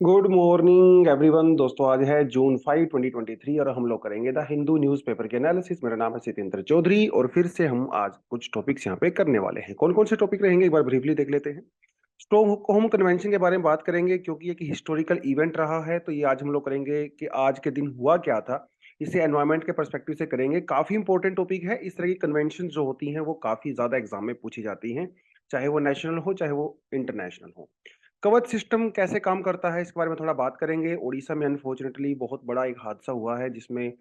Good morning everyone. दोस्तों आज है जून 5 2023 और हम लोग करेंगे द हिंदू न्यूज़पेपर के एनालिसिस। मेरा नाम है सितेंद्र चौधरी और फिर से हम आज कुछ टॉपिक्स यहाँ पे करने वाले हैं। कौन कौन से टॉपिक रहेंगे एक बार ब्रीफली देख लेते हैं। स्टॉकहोम कन्वेंशन के बारे में बात करेंगे क्योंकि ये एक हिस्टोरिकल इवेंट रहा है, तो ये आज हम लोग करेंगे कि आज के दिन हुआ क्या था। इसे एनवायरनमेंट के पर्सपेक्टिव से करेंगे। काफी इंपॉर्टेंट टॉपिक है। इस तरह की कन्वेंशन जो होती हैं वो काफी ज्यादा एग्जाम में पूछी जाती हैं, चाहे वो नेशनल हो चाहे वो इंटरनेशनल हो। कवच सिस्टम कैसे काम करता है इसके बारे में थोड़ा बात करेंगे। उड़ीसा में अनफॉर्चुनेटली बहुत बड़ा एक हादसा हुआ है जिसमें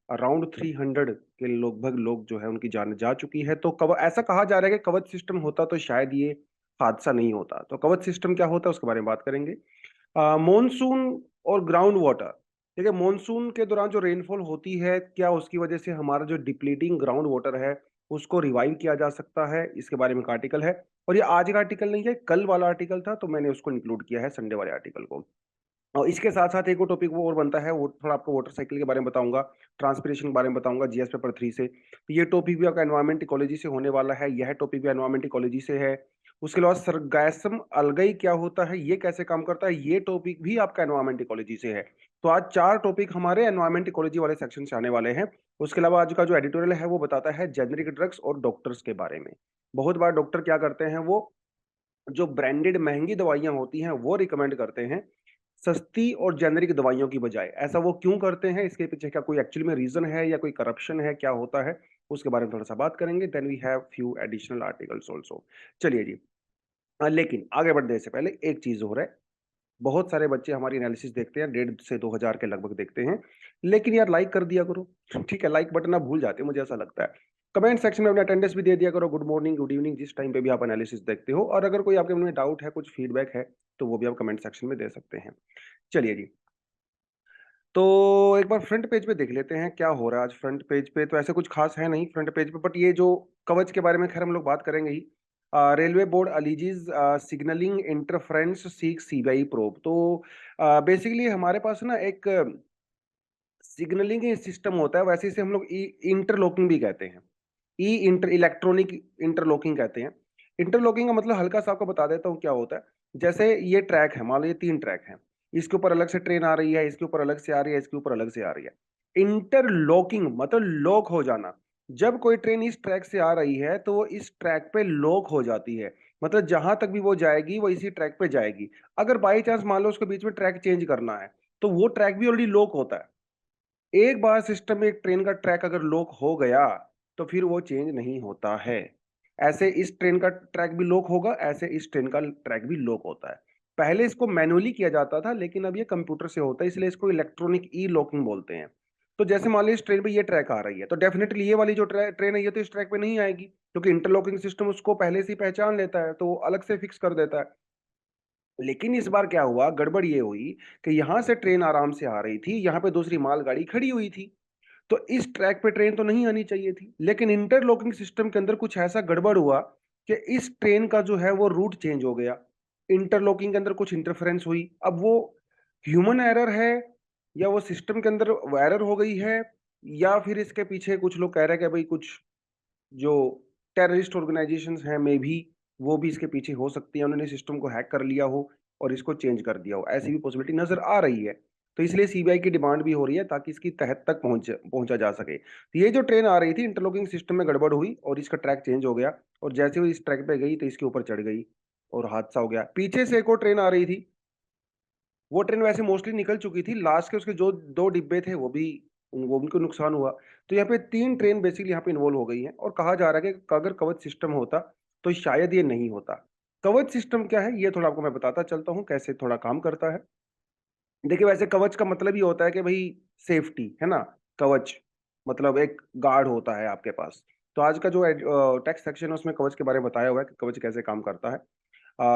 अराउंड 300 के लगभग लोग जो है उनकी जान जा चुकी है। तो कव ऐसा कहा जा रहा है कि कवच सिस्टम होता तो शायद ये हादसा नहीं होता। तो कवच सिस्टम क्या होता है उसके बारे में बात करेंगे। मॉनसून और ग्राउंड वाटर। देखिए मॉनसून के दौरान जो रेनफॉल होती है, क्या उसकी वजह से हमारा जो डिप्लीटिंग ग्राउंड वाटर है उसको रिवाइव किया जा सकता है, इसके बारे में एक आर्टिकल है। और ये आज का आर्टिकल नहीं है, कल वाला आर्टिकल था, तो मैंने उसको इंक्लूड किया है संडे वाले आर्टिकल को। और इसके साथ साथ एक और टॉपिक वो और बनता है, वो थोड़ा आपको वाटर साइकिल के बारे में बताऊंगा, ट्रांसपिरेशन के बारे में बताऊंगा जीएस पेपर 3 से। तो ये टॉपिक भी आपका एनवायरमेंट इकोलॉजी से होने वाला है, यह टॉपिक भी एनवायरमेंट इकोलॉजी से है। उसके अलावा सरगैसम अलगई क्या होता है, ये कैसे काम करता है, ये टॉपिक भी आपका एनवायरमेंट इकोलॉजी से है। तो आज 4 टॉपिक हमारे एनवायरमेंट इकोलॉजी वाले सेक्शन से आने वाले हैं। उसके अलावा आज का जो एडिटोरियल है वो बताता है जेनरिक ड्रग्स और डॉक्टर्स के बारे में। बहुत बार डॉक्टर क्या करते हैं, वो जो ब्रांडेड महंगी दवाइयां होती हैं वो रिकमेंड करते हैं सस्ती और जेनरिक दवाइयों की बजाय। ऐसा वो क्यों करते हैं, इसके पीछे क्या कोई एक्चुअली में रीजन है या कोई करप्शन है, क्या होता है, उसके बारे में थोड़ा सा बात करेंगे। Then we have few additional articles also. चलिए जी। लेकिन आगे बढ़ने से पहले एक चीज हो रहा है। बहुत सारे बच्चे हमारी एनालिसिस देखते हैं, 1,500 से 2,000 के लगभग देखते हैं, लेकिन यार लाइक कर दिया करो। ठीक है, लाइक बटन आप भूल जाते हैं, मुझे ऐसा लगता है। कमेंट सेक्शन में अपना अटेंडेंस भी दे दिया करो, गुड मॉर्निंग गुड इवनिंग, जिस टाइम पे भी आप एनालिसिस देखते हो। और अगर कोई आपके मन में डाउट है, कुछ फीडबैक है, तो वो भी आप कमेंट सेक्शन में दे सकते हैं। चलिए जी। तो एक बार फ्रंट पेज पे देख लेते हैं क्या हो रहा है आज फ्रंट पेज पे। तो ऐसे कुछ खास है नहीं फ्रंट पेज पे, बट ये जो कवच के बारे में खैर हम लोग बात करेंगे ही। Railway board alleges signalling interference seek CBI probe. तो बेसिकली हमारे पास ना एक सिग्नलिंग सिस्टम होता है, वैसे इसे हम लोग इंटरलॉकिंग भी कहते हैं। ई इंटर इलेक्ट्रॉनिक इंटरलॉकिंग कहते हैं। इंटरलॉकिंग का मतलब हल्का सा आपको बता देता हूँ क्या होता है। जैसे ये ट्रैक है, मान लो ये 3 ट्रैक हैं, इसके ऊपर अलग से ट्रेन आ रही है, इसके ऊपर अलग से आ रही है, इसके ऊपर अलग से आ रही है। इंटरलॉकिंग मतलब लॉक हो जाना। जब कोई ट्रेन इस ट्रैक से आ रही है तो वो इस ट्रैक पे लॉक हो जाती है, मतलब जहां तक भी वो जाएगी वो इसी ट्रैक पे जाएगी। अगर बाई चांस मान लो उसके बीच में ट्रैक चेंज करना है, तो वो ट्रैक भी ऑलरेडी लॉक होता है। एक बार सिस्टम में एक ट्रेन का ट्रैक अगर लॉक हो गया तो फिर वो चेंज नहीं होता है। ऐसे इस ट्रेन का ट्रैक भी लॉक होगा, ऐसे इस ट्रेन का ट्रैक भी लॉक होता है। पहले इसको मैनुअली किया जाता था, लेकिन अब ये कंप्यूटर से होता है, इसलिए इसको इलेक्ट्रॉनिक ई लॉकिंग बोलते हैं। तो जैसे मान लो इस ट्रेन पे ये ट्रैक आ रही है, तो डेफिनेटली ये वाली जो ट्रेन है ये तो इस ट्रैक पे नहीं आएगी, क्योंकि इंटरलॉकिंग सिस्टम उसको पहले से ही पहचान लेता है, तो वो अलग से फिक्स कर देता है। लेकिन इस बार क्या हुआ, गड़बड़ ये हुई कि यहां से ट्रेन आराम से आ रही थी, यहां पे दूसरी मालगाड़ी खड़ी हुई थी। तो इस ट्रैक पे ट्रेन तो नहीं आनी चाहिए थी, लेकिन इंटरलॉकिंग सिस्टम के अंदर कुछ ऐसा गड़बड़ हुआ कि इस ट्रेन का जो है वो रूट चेंज हो गया। इंटरलॉकिंग के अंदर कुछ इंटरफेरेंस हुई। अब वो ह्यूमन एरर है, या वो सिस्टम के अंदर एरर हो गई है, या फिर इसके पीछे कुछ लोग कह रहे हैं कि भाई कुछ जो टेररिस्ट ऑर्गेनाइजेशंस हैं मे भी, वो भी इसके पीछे हो सकती है, उन्होंने सिस्टम को हैक कर लिया हो और इसको चेंज कर दिया हो, ऐसी भी पॉसिबिलिटी नजर आ रही है। तो इसलिए सीबीआई की डिमांड भी हो रही है ताकि इसकी तहत तक पहुंचा जा सके। तो ये जो ट्रेन आ रही थी, इंटरलॉकिंग सिस्टम में गड़बड़ हुई और इसका ट्रैक चेंज हो गया, और जैसे वो इस ट्रैक पे गई तो इसके ऊपर चढ़ गई और हादसा हो गया। पीछे से एक और ट्रेन आ रही थी, वो ट्रेन वैसे मोस्टली निकल चुकी थी, लास्ट के उसके जो 2 डिब्बे थे वो भी वो उनको नुकसान हुआ। तो यहाँ पे 3 ट्रेन बेसिकली यहाँ पे इन्वॉल्व हो गई हैं, और कहा जा रहा है कि अगर कवच सिस्टम होता तो शायद ये नहीं होता। कवच सिस्टम क्या है ये थोड़ा आपको मैं बताता चलता हूँ कैसे थोड़ा काम करता है। देखिए वैसे कवच का मतलब ही होता है कि भाई सेफ्टी है ना। कवच मतलब एक गार्ड होता है आपके पास। तो आज का जो टेक्स्ट सेक्शन है उसमें कवच के बारे में बताया हुआ है कि कवच कैसे काम करता है।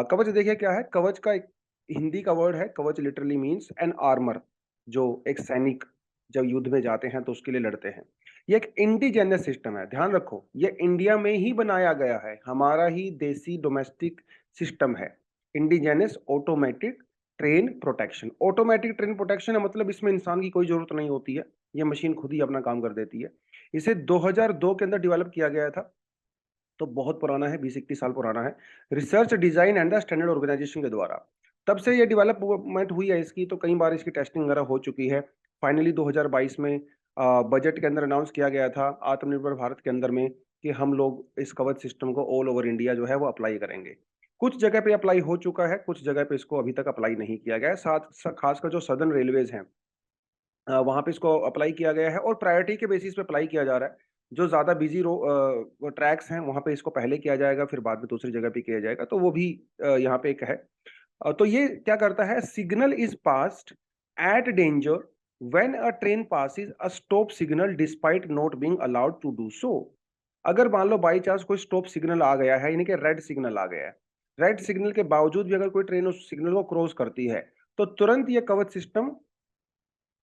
कवच देखिए क्या है, कवच का एक हिंदी का वर्ड है। कवच लिटरली मींस एन आर्मर, जो एक सैनिक जब युद्ध में जाते हैं तो उसके लिए लड़ते हैं। ये एक इंडिजेनस सिस्टम है, ध्यान रखो, ये इंडिया में ही बनाया गया है, हमारा ही देसी डोमेस्टिक सिस्टम है। Indigenous automatic train protection. Automatic train protection है, मतलब इसमें इंसान की कोई जरूरत नहीं होती है, ये मशीन खुद ही अपना काम कर देती है। इसे 2002 के अंदर डेवलप किया गया था, तो बहुत पुराना है, 20-21 साल पुराना है। Research design and the standard organisation के द्वारा। तब से ये डेवलपमेंट हुई है इसकी, तो कई बार इसकी टेस्टिंग वगैरह हो चुकी है। फाइनली 2022 में बजट के अंदर अनाउंस किया गया था आत्मनिर्भर भारत के अंदर में कि हम लोग इस कवच सिस्टम को ऑल ओवर इंडिया जो है वो अप्लाई करेंगे। कुछ जगह पे अप्लाई हो चुका है, कुछ जगह पे इसको अभी तक अप्लाई नहीं किया गया है। खासकर जो सदर्न रेलवेज हैं वहाँ पे इसको अप्लाई किया गया है और प्रायोरिटी के बेसिस पे अप्लाई किया जा रहा है। जो ज़्यादा बिजी ट्रैक्स हैं वहाँ पे इसको पहले किया जाएगा, फिर बाद में दूसरी जगह पे किया जाएगा, तो वो भी यहाँ पे एक है। तो ये क्या करता है, signal is passed at danger when a train passes a stop signal despite not being allowed to do so. अगर मान लो बाई चांस कोई स्टॉप सिग्नल आ गया है, यानी कि रेड सिग्नल आ गया है, रेड सिग्नल के बावजूद भी अगर कोई ट्रेन उस सिग्नल को क्रॉस करती है, तो तुरंत ये कवच सिस्टम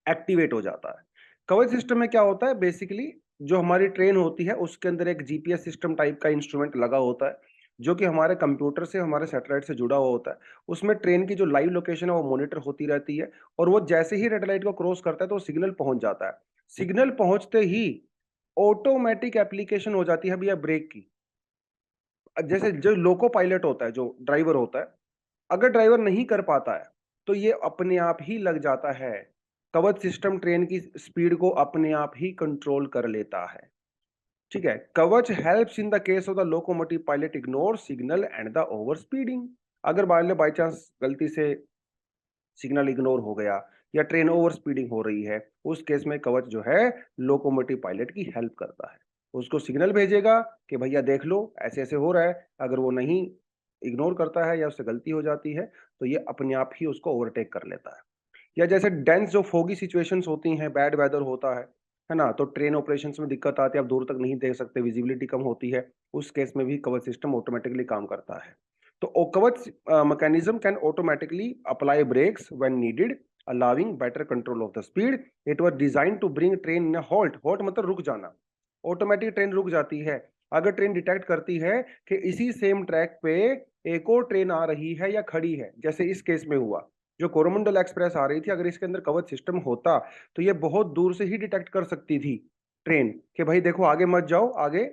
एक्टिवेट हो जाता है। कवच सिस्टम में क्या होता है, बेसिकली जो हमारी ट्रेन होती है उसके अंदर एक जीपीएस सिस्टम टाइप का इंस्ट्रूमेंट लगा होता है, जो कि हमारे कंप्यूटर से, हमारे सैटेलाइट से जुड़ा हुआ होता है। उसमें ट्रेन की जो लाइव लोकेशन है वो मॉनिटर होती रहती है, और वो जैसे ही रेड लाइट को क्रॉस करता है तो सिग्नल पहुंच जाता है। सिग्नल पहुंचते ही ऑटोमेटिक एप्लीकेशन हो जाती है भैया ब्रेक की। जैसे जो लोको पायलट होता है, जो ड्राइवर होता है, अगर ड्राइवर नहीं कर पाता है तो ये अपने आप ही लग जाता है। कवच सिस्टम ट्रेन की स्पीड को अपने आप ही कंट्रोल कर लेता है। ठीक है, कवच helps in the case of the locomotive pilot ignore signal and the over speeding. अगर बाई चांस गलती से सिग्नल इग्नोर हो गया या ट्रेन ओवर स्पीडिंग हो रही है, उस केस में कवच जो है लोकोमोटिव पायलट की हेल्प करता है। उसको सिग्नल भेजेगा कि भैया देख लो ऐसे ऐसे हो रहा है। अगर वो नहीं, इग्नोर करता है या उससे गलती हो जाती है, तो ये अपने आप ही उसको ओवरटेक कर लेता है। या जैसे डेंस जो फोगी सिचुएशंस होती हैं, बैड वेदर होता है ना, तो ट्रेन ऑपरेशंस में दिक्कत आती है, आप दूर तक नहीं देख सकते, विजिबिलिटी कम होती है, उस केस में भी कवच सिस्टम ऑटोमेटिकली काम करता है। तो Kavach mechanism can automatically apply brakes when needed, allowing better control of the speed. It was design to bring train in halt. Halt मतलब रुक जाना। ऑटोमेटिक ट्रेन रुक जाती है अगर ट्रेन डिटेक्ट करती है कि इसी सेम ट्रैक पे एक और ट्रेन आ रही है या खड़ी है। जैसे इस केस में हुआ, जो कोरोमंडल एक्सप्रेस आ रही थी, अगर इसके अंदर कवच सिस्टम होता तो ये बहुत दूर से ही डिटेक्ट कर सकती थी ट्रेन कि भाई देखो आगे मत जाओ, आगे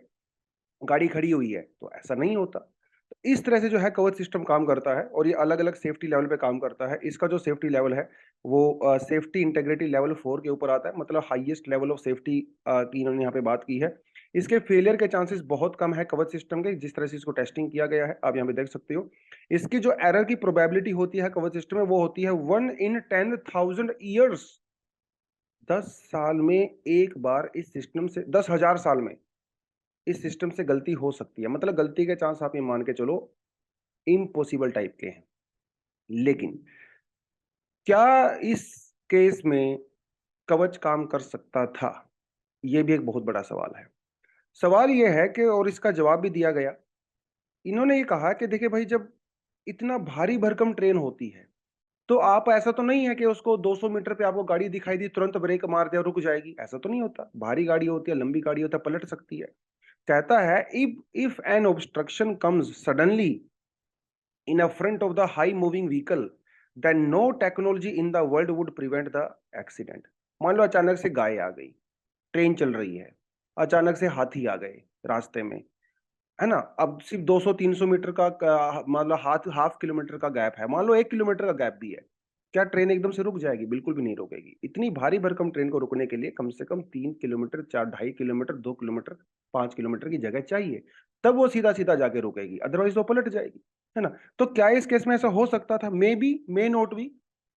गाड़ी खड़ी हुई है। तो ऐसा नहीं होता। तो इस तरह से जो है कवच सिस्टम काम करता है, और ये अलग अलग सेफ्टी लेवल पे काम करता है। इसका जो सेफ्टी लेवल है वो सेफ्टी इंटीग्रिटी लेवल 4 के ऊपर आता है, मतलब हाईएस्ट लेवल ऑफ सेफ्टी की इन्होंने यहाँ पे बात की है। इसके फेलियर के चांसेस बहुत कम है कवच सिस्टम के, जिस तरह से इसको टेस्टिंग किया गया है आप यहाँ पे देख सकते हो। इसकी जो एरर की प्रोबेबिलिटी होती है कवच सिस्टम में, वो होती है 1 in 10,000 ईयर्स। 10 साल में एक बार इस सिस्टम से, 10,000 साल में इस सिस्टम से गलती हो सकती है। मतलब गलती के चांस आप ये मान के चलो इम्पॉसिबल टाइप के हैं। लेकिन क्या इस केस में कवच काम कर सकता था, ये भी एक बहुत बड़ा सवाल है। सवाल ये है कि, और इसका जवाब भी दिया गया, इन्होंने ये कहा कि देखिए भाई, जब इतना भारी भरकम ट्रेन होती है तो आप, ऐसा तो नहीं है कि उसको 200 मीटर पे आपको गाड़ी दिखाई दी तुरंत ब्रेक मार दिया रुक जाएगी, ऐसा तो नहीं होता। भारी गाड़ी होती है, लंबी गाड़ी होती है, पलट सकती है। कहता है if if an obstruction comes suddenly in a front of the high moving vehicle, then no technology in the world would prevent the accident। मान लो अचानक से गाय आ गई, ट्रेन चल रही है, अचानक से हाथी आ गए रास्ते में, है ना। अब सिर्फ 200-300 मीटर का मान लो हाफ किलोमीटर का गैप है, मान लो 1 किलोमीटर का गैप भी है, क्या ट्रेन एकदम से रुक जाएगी? बिल्कुल भी नहीं रुकेगी। इतनी भारी भरकम ट्रेन को रुकने के लिए कम से कम 3 किलोमीटर, 4, 2.5 किलोमीटर, 2 किलोमीटर, 5 किलोमीटर की जगह चाहिए, तब वो सीधा सीधा जाके रुकेगी, अदरवाइज वो पलट जाएगी, है ना। तो क्या इस केस में ऐसा हो सकता था? मे बी, मे नॉट भी।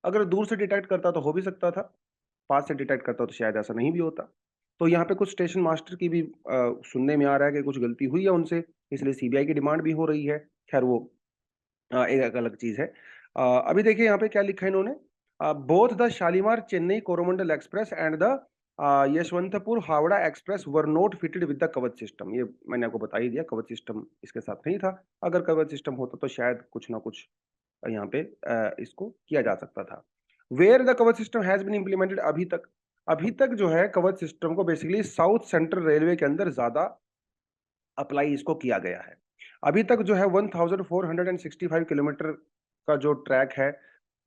अगर दूर से डिटेक्ट करता तो हो भी सकता था, पास से डिटेक्ट करता तो शायद ऐसा नहीं भी होता। तो यहाँ पे कुछ स्टेशन मास्टर की भी सुनने में आ रहा है कि कुछ गलती हुई है उनसे, इसलिए सीबीआई की डिमांड भी हो रही है। खैर वो एक अलग चीज है। अभी देखिए यहाँ पे क्या लिखा है इन्होंने, both the Shalimar Chennai Coromandel express and the Yesvantpur Howrah express were not fitted with the Kavach system. ये मैंने आपको बता ही दिया, कवच सिस्टम इसके साथ नहीं था। अगर कवच सिस्टम होता तो शायद कुछ ना कुछ यहाँ पे इसको किया जा सकता था। Where the Kavach system has been implemented, अभी तक जो है कवच सिस्टम को बेसिकली साउथ सेंट्रल रेलवे के अंदर ज्यादा अप्लाई इसको किया गया है। अभी तक जो है 1465 किलोमीटर का जो ट्रैक है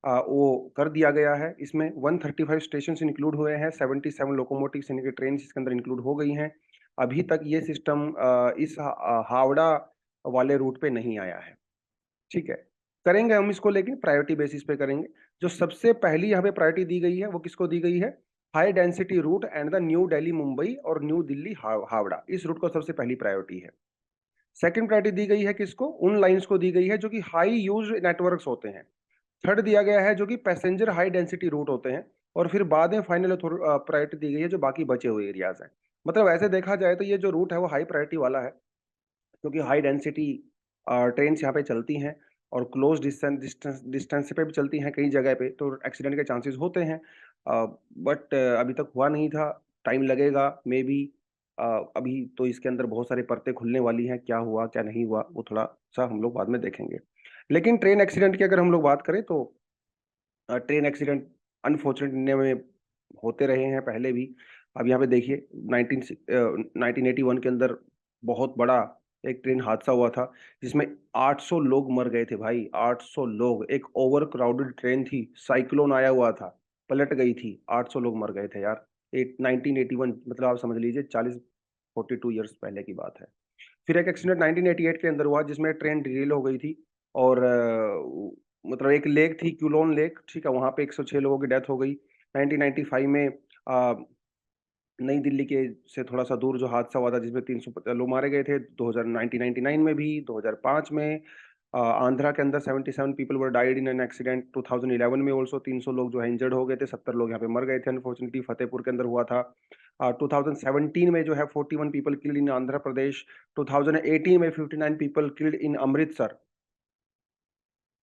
वो कर दिया गया है। इसमें 135 स्टेशन इंक्लूड हुए हैं, 77 लोकोमोटिव यानी कि ट्रेन इसके अंदर इंक्लूड हो गई हैं। अभी तक ये सिस्टम इस हावड़ा वाले रूट पे नहीं आया है। ठीक है, करेंगे हम इसको, लेकिन प्रायोरिटी बेसिस पे करेंगे। जो सबसे पहली यहाँ पे प्रायोरिटी दी गई है वो किसको दी गई है? High density route and the New Delhi Mumbai और न्यू दिल्ली हावड़ा, इस रूट को सबसे पहली प्रायोरिटी है। सेकंड प्रायोरिटी दी गई है किसको? उन लाइंस को दी गई है जो कि हाई यूज नेटवर्क्स होते हैं। थर्ड दिया गया है जो कि पैसेंजर हाई डेंसिटी रूट होते हैं। और फिर बाद में फाइनल प्रायोरिटी दी गई है जो बाकी बचे हुए एरियाज हैं। मतलब ऐसे देखा जाए तो ये जो रूट है वो हाई प्रायोरिटी वाला है, क्योंकि हाई डेंसिटी ट्रेन यहाँ पे चलती हैं और क्लोज डिस्टेंस पे भी चलती हैं कई जगह पे, तो एक्सीडेंट के चांसेस होते हैं। बट अभी तक हुआ नहीं था, टाइम लगेगा मे बी। अभी तो इसके अंदर बहुत सारी परतें खुलने वाली हैं, क्या हुआ क्या नहीं हुआ वो थोड़ा सा हम लोग बाद में देखेंगे। लेकिन ट्रेन एक्सीडेंट की अगर हम लोग बात करें तो ट्रेन एक्सीडेंट अनफॉर्चुनेट इंडिया में होते रहे हैं पहले भी। अब यहाँ पे देखिए 1981 के अंदर बहुत बड़ा एक ट्रेन हादसा हुआ था, जिसमें 800 लोग मर गए थे भाई, 800 लोग। एक ओवर क्राउडेड ट्रेन थी, साइक्लोन आया हुआ था, पलट गई थी, 800 लोग मर गए थे यार। 1981 मतलब आप समझ लीजिए 42 ईयर्स पहले की बात है। फिर एक एक्सीडेंट 1988 के अंदर हुआ जिसमें ट्रेन डिरेल हो गई थी, और मतलब एक लेक थी, क्यूलोन लेक, ठीक है, वहां पे 106 लोगों की डेथ हो गई। 1995 में अ, नई दिल्ली के से थोड़ा सा दूर जो हादसा हुआ था जिसमें 350 लोग मारे गए थे। 1999 में भी, 2005 में आंध्रा के अंदर 77 people were died in an accident. 2011 में ऑल्सो 300 लोग जो है इंजर्ड हो गए थे, 70 लोग यहाँ पे मर गए थे अनफॉर्चुनेटली। फतेहपुर के अंदर हुआ था। 2017 में जो है 41 people killed in Andhra Pradesh. 2018 में 59 people killed in Amritsar.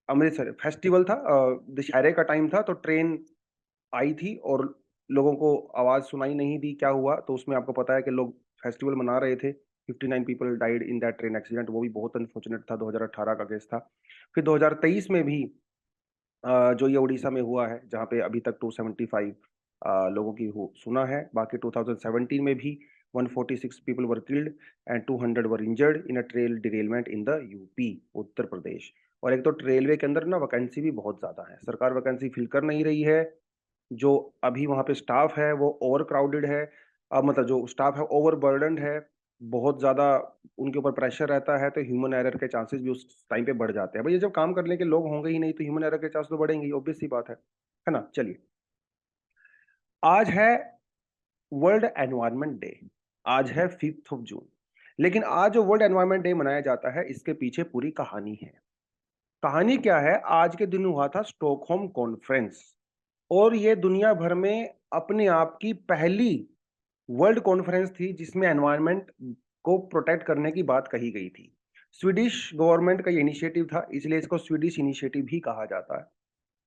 Amritsar festival था, दशहरे का टाइम था, तो ट्रेन आई थी और लोगों को आवाज सुनाई नहीं दी, क्या हुआ तो उसमें आपको पता है कि लोग फेस्टिवल मना रहे थे। 59 people died in that train accident, वो भी बहुत अनफॉर्चुनेट था, 2018 का केस था। फिर 2023 में भी जो ये उड़ीसा में हुआ है, जहाँ पे अभी तक 275 लोगों की सुना है। बाकी 2017 में भी 146 people were killed and 200 were injured in a train derailment in the UP, Uttar Pradesh. और एक तो रेलवे के अंदर ना वैकेंसी भी बहुत ज्यादा है, सरकार वैकेंसी फिल कर नहीं रही है। जो अभी वहाँ पे स्टाफ है वो ओवर क्राउडेड है। मतलब जो स्टाफ है ओवर बर्डनड है, बहुत ज़्यादा उनके ऊपर प्रेशर रहता है, तो ह्यूमन एरर के चांसेस भी उस टाइम पे बढ़ जाते हैं। भैया जब काम करने के लोग होंगे ही नहीं तो ह्यूमन एरर के चांसेस तो बढ़ेंगे ही, ऑब्वियस सी बात है ना। चलिए, आज है वर्ल्ड एनवायरनमेंट डे, आज है 5 जून। लेकिन आज जो वर्ल्ड एनवायरनमेंट डे मनाया जाता है इसके पीछे पूरी कहानी है। कहानी क्या है? आज के दिन हुआ था स्टॉकहोम कॉन्फ्रेंस, और ये दुनिया भर में अपने आप की पहली वर्ल्ड कॉन्फ्रेंस थी जिसमें एनवायरनमेंट को प्रोटेक्ट करने की बात कही गई थी। स्वीडिश गवर्नमेंट का ये इनिशिएटिव था, इसलिए इसको स्वीडिश इनिशिएटिव भी कहा जाता है।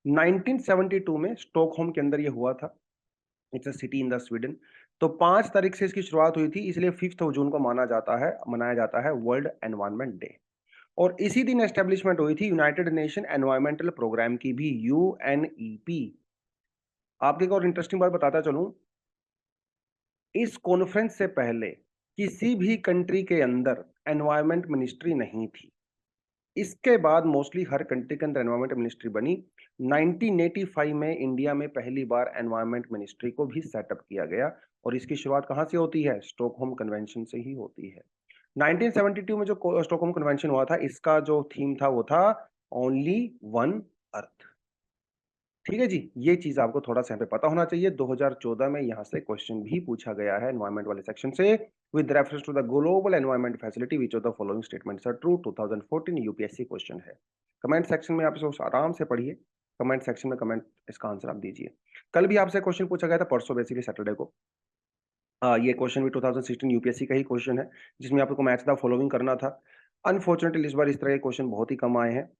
1972 में स्टॉकहोम के अंदर ये हुआ था, it's a city in the Sweden. तो 5 तारीख से इसकी शुरुआत हुई थी, इसलिए 5 जून को मनाया जाता है वर्ल्ड एनवायरनमेंट डे। और इसी दिन एस्टेब्लिशमेंट हुई थी यूनाइटेड नेशन एनवायरमेंटल प्रोग्राम की भी, यूएनईपी। आपको एक और इंटरेस्टिंग बात बताता चलूं, इस कॉन्फ्रेंस से पहले किसी भी कंट्री के अंदर एनवायरमेंट मिनिस्ट्री नहीं थी। इसके बाद मोस्टली हर कंट्री के अंदर एनवायरमेंट मिनिस्ट्री बनी। 1985 में इंडिया में पहली बार एनवायरमेंट मिनिस्ट्री को भी सेटअप किया गया, और इसकी शुरुआत कहां से होती है? स्टॉकहोम कन्वेंशन से ही होती है। 1972 में जो स्टॉकहोम कन्वेंशन हुआ था, इसका जो थीम था वो था ओनली वन अर्थ। ठीक है जी, ये चीज आपको थोड़ा सा यहाँ पे पता होना चाहिए। 2014 में यहाँ से क्वेश्चन भी पूछा गया है एनवायरमेंट वाले सेक्शन से, with reference to the global environment facility which of the following statements are true. 2014 UPSC question है। कमेंट सेक्शन में आप इसको आराम से पढ़िए, कमेंट सेक्शन में कमेंट इसका आंसर आप दीजिए। कल भी आपसे क्वेश्चन पूछा गया था, परसों बेसिकली सैटरडे को। ये क्वेश्चन भी 2016 यूपीएससी का ही क्वेश्चन है, जिसमें आपको मैच द फॉलोइंग करना था। अनफॉर्चुनेटली इस बार इस तरह के क्वेश्चन बहुत ही कम आए हैं।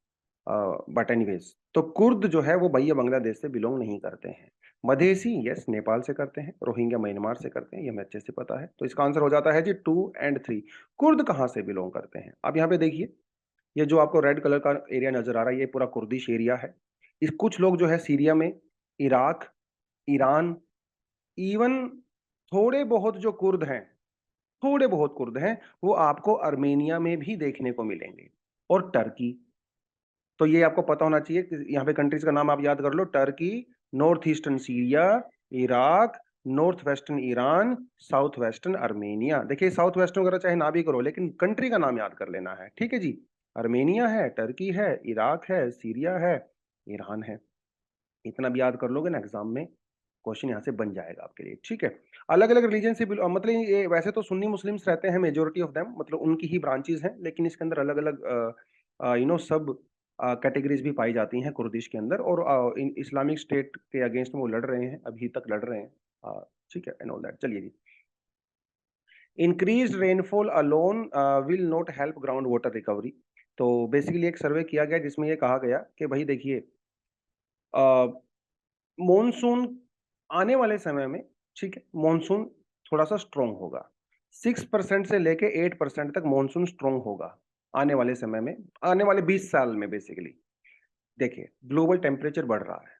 बट एनीवेज, तो कुर्द जो है वो भैया बांग्लादेश से बिलोंग नहीं करते हैं। मधेसी यस नेपाल से करते हैं, रोहिंग्या म्यांमार से करते हैं, ये हमें अच्छे से पता है। तो इसका आंसर हो जाता है जी 2 और 3। कुर्द कहाँ से बिलोंग करते हैं? अब यहाँ पे देखिए, ये जो आपको रेड कलर का एरिया नजर आ रहा है ये पूरा कुर्दिश एरिया है। इस कुछ लोग जो है सीरिया में, इराक, ईरान, इवन थोड़े बहुत जो कुर्द हैं, थोड़े बहुत कुर्द हैं, वो आपको अर्मेनिया में भी देखने को मिलेंगे, और टर्की। तो ये आपको पता होना चाहिए कि यहाँ पे कंट्रीज का नाम आप याद कर लो, Turkey, north eastern Syria, Iraq, north western Iran, south western Armenia. देखिए साउथ वेस्टर्न वगैरह चाहे ना भी करो, लेकिन कंट्री का नाम याद कर लेना है, ठीक है जी। आर्मेनिया है, टर्की है, इराक है, सीरिया है, ईरान है। इतना भी याद कर लोगे ना एग्जाम में, क्वेश्चन यहाँ से बन जाएगा आपके लिए। ठीक है, अलग अलग रिलीजन से मतलब ये वैसे तो सुन्नी मुस्लिम्स रहते हैं मेजोरिटी ऑफ देम, मतलब उनकी ही ब्रांचेस हैं, लेकिन इसके अंदर अलग अलग सब कैटेगरीज भी पाई जाती हैं कुर्दिश के अंदर, और इस्लामिक स्टेट के अगेंस्ट में वो लड़ रहे हैं, अभी तक लड़ रहे हैं। ठीक है, एंड ऑल दैट। चलिए जी, increase rainfall alone will not help ground water recovery. तो बेसिकली एक सर्वे किया गया जिसमें ये कहा गया कि भाई देखिए, मॉनसून आने वाले समय में, ठीक है, मॉनसून थोड़ा सा स्ट्रोंग होगा। 6% से लेके 8% तक मॉनसून स्ट्रोंग होगा आने वाले समय में, आने वाले 20 साल में। बेसिकली देखिए, ग्लोबल टेम्परेचर बढ़ रहा है,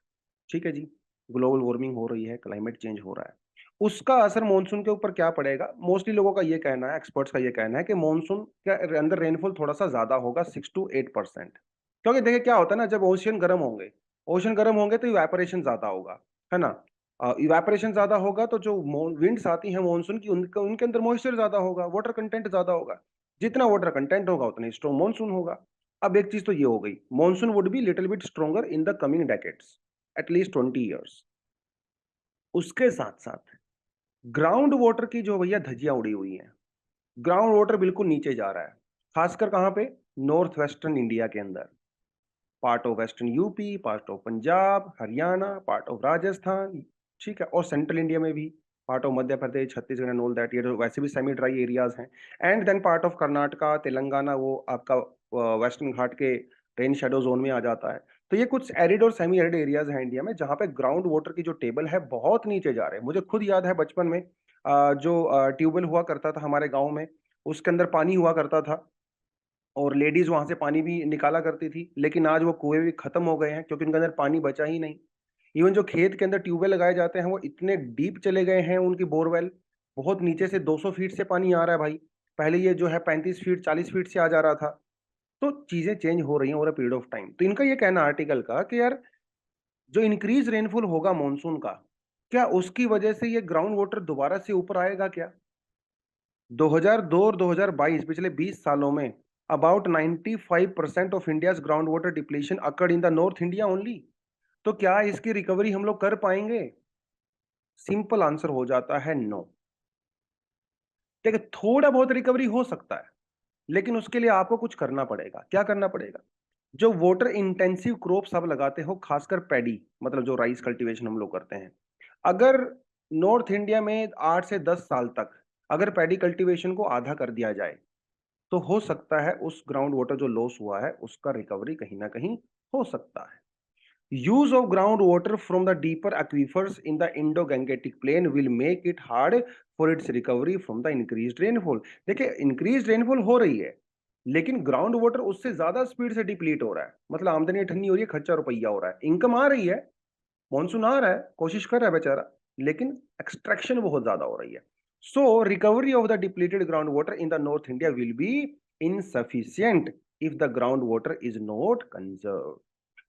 ठीक है जी, ग्लोबल वार्मिंग हो रही है, क्लाइमेट चेंज हो रहा है। उसका असर मॉनसून के ऊपर क्या पड़ेगा? मोस्टली लोगों का ये कहना है, एक्सपर्ट्स का ये कहना है कि मॉनसून के अंदर रेनफॉल थोड़ा सा ज्यादा होगा, 6 to 8%। क्योंकि देखिए क्या होता है ना, जब ओशियन गर्म होंगे, ओशन गर्म होंगे तो इवेपोरेशन ज्यादा होगा, है ना। इवेपोरेशन ज्यादा होगा तो जो विंड्स आती हैं मॉनसून की, उनके अंदर मॉइस्चर ज्यादा होगा, वाटर कंटेंट ज्यादा होगा। जितना वाटर कंटेंट होगा उतना ही स्ट्रॉन्ग मॉनसून होगा। अब एक चीज तो ये हो गई, monsoon would be little bit stronger in the coming decades, at least 20 years। उसके साथ साथ ग्राउंड वाटर की जो भैया धज्जियां उड़ी हुई हैं, ग्राउंड वाटर बिल्कुल नीचे जा रहा है, खासकर कहां पे? नॉर्थ वेस्टर्न इंडिया के अंदर, part of western UP, part of Punjab, Haryana, part of Rajasthan, ठीक है, और सेंट्रल इंडिया में भी, part of Madhya Pradesh, Chhattisgarh and all that, ये तो वैसे भी सेमी ड्राई एरियाज हैं। And then part of Karnataka, Telangana, वो आपका वेस्टर्न घाट के रेन शेडो जोन में आ जाता है। तो ये कुछ एरिड और सेमी एरिड एरियाज हैं इंडिया में, जहां पे ग्राउंड वाटर की जो टेबल है बहुत नीचे जा रहे हैं। मुझे खुद याद है बचपन में जो ट्यूबवेल हुआ करता था हमारे गाँव में, उसके अंदर पानी हुआ करता था, और लेडीज वहां से पानी भी निकाला करती थी। लेकिन आज वो कुएं भी खत्म हो गए हैं, क्योंकि उनके अंदर पानी बचा ही नहीं। इवन जो खेत के अंदर ट्यूबवेल लगाए जाते हैं वो इतने डीप चले गए हैं, उनकी बोरवेल, बहुत नीचे से 200 फीट से पानी आ रहा है भाई। पहले ये जो है 35 फीट 40 फीट से आ जा रहा था। तो चीजें चेंज हो रही हैं over a period of time. तो इनका ये कहना आर्टिकल का कि यार, जो इंक्रीज रेनफॉल होगा मॉनसून का, क्या उसकी वजह से ये ग्राउंड वाटर दोबारा से ऊपर आएगा क्या? 2002 और 2022, पिछले 20 सालों में about 95% of India's ground water depletion occurred in the north India only. तो क्या इसकी रिकवरी हम लोग कर पाएंगे? सिंपल आंसर हो जाता है नो। देखिए, थोड़ा बहुत रिकवरी हो सकता है, लेकिन उसके लिए आपको कुछ करना पड़ेगा। क्या करना पड़ेगा? जो वाटर इंटेंसिव क्रॉप्स आप लगाते हो, खासकर पैडी, मतलब जो राइस कल्टीवेशन हम लोग करते हैं, अगर नॉर्थ इंडिया में 8 से 10 साल तक अगर पैडी कल्टीवेशन को आधा कर दिया जाए, तो हो सकता है उस ग्राउंड वाटर जो लॉस हुआ है उसका रिकवरी कहीं ना कहीं हो सकता है। Use of ground water from the deeper aquifers in the Indo Gangetic plain will make it hard for its recovery from the increase rainfall. देखिए, इंक्रीज रेनफॉल हो रही है, लेकिन ग्राउंड वाटर उससे ज्यादा स्पीड से डिप्लीट हो रहा है। मतलब आमदनी ठन्नी हो रही है, खर्चा रुपया हो रहा है, इनकम आ रही है, मॉनसून आ रहा है, कोशिश कर रहा है बेचारा, लेकिन एक्सट्रैक्शन बहुत ज्यादा हो रही है। So recovery of the depleted ground water in the north India will be insufficient if the ground water is not conserve.